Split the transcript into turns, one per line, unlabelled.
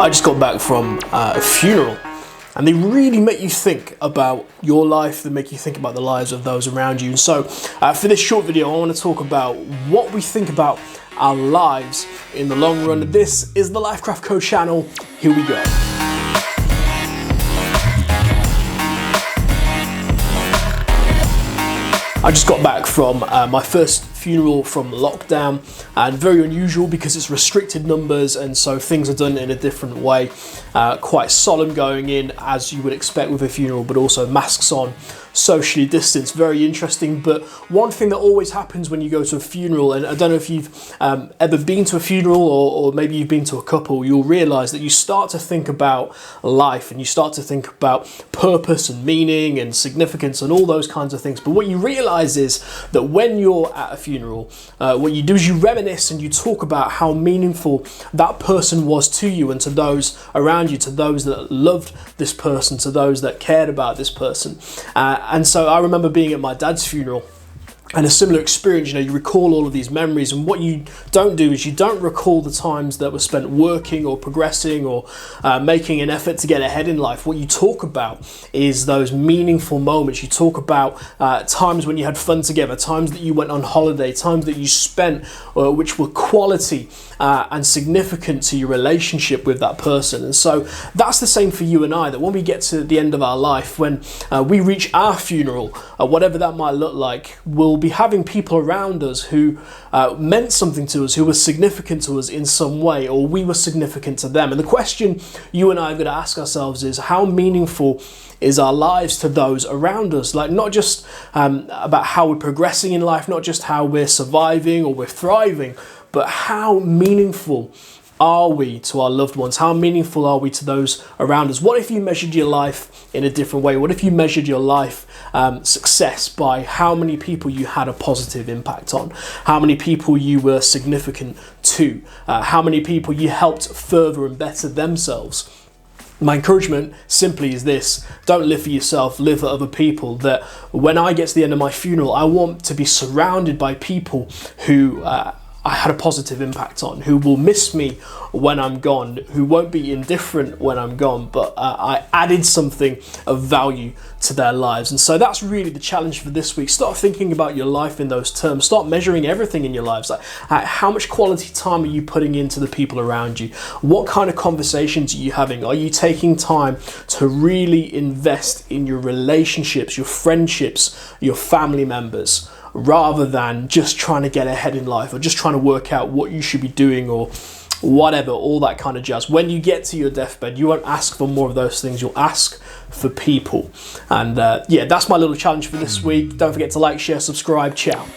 I just got back from a funeral, and they really make you think about your life, they make you think about the lives of those around you. And so for this short video, I want to talk about what we think about our lives in the long run. This is the Lifecraft Co channel. Here we go. I just got back from my first funeral from lockdown, and very unusual because it's restricted numbers, and so things are done in a different way. Quite solemn going in, as you would expect with a funeral, but also masks on, socially distanced. Very interesting. But one thing that always happens when you go to a funeral, and I don't know if you've ever been to a funeral or maybe you've been to a couple, you'll realise that you start to think about life and you start to think about purpose and meaning and significance and all those kinds of things. But what you realise is that when you're at a funeral, what you do is you reminisce and you talk about how meaningful that person was to you and to those around you, to those that loved this person, to those that cared about this person. And so I remember being at my dad's funeral, and a similar experience. You recall all of these memories, and what you don't do is you don't recall the times that were spent working or progressing or making an effort to get ahead in life. What you talk about is those meaningful moments. You talk about times when you had fun together, times that you went on holiday, times that you spent which were quality and significant to your relationship with that person. And so that's the same for you and I, that when we get to the end of our life, when we reach our funeral, whatever that might look like, we'll be having people around us who meant something to us, who were significant to us in some way, or we were significant to them. And the question you and I have got to ask ourselves is, how meaningful is our lives to those around us? Like, not just about how we're progressing in life, not just how we're surviving or we're thriving, but how meaningful are we to our loved ones? How meaningful are we to those around us? What if you measured your life in a different way? What if you measured your life success by how many people you had a positive impact on? How many people you were significant to? How many people you helped further and better themselves? My encouragement simply is this: don't live for yourself, live for other people. That when I get to the end of my funeral, I want to be surrounded by people who I had a positive impact on, who will miss me when I'm gone, who won't be indifferent when I'm gone, but I added something of value to their lives. And so that's really the challenge for this week. Start thinking about your life in those terms. Start measuring everything in your lives. Like, how much quality time are you putting into the people around you? What kind of conversations are you having? Are you taking time to really invest in your relationships, your friendships, your family members, rather than just trying to get ahead in life or just trying to work out what you should be doing or whatever, all that kind of jazz? When you get to your deathbed, you won't ask for more of those things. You'll ask for people. And yeah, that's my little challenge for this week. Don't forget to like, share, subscribe. Ciao.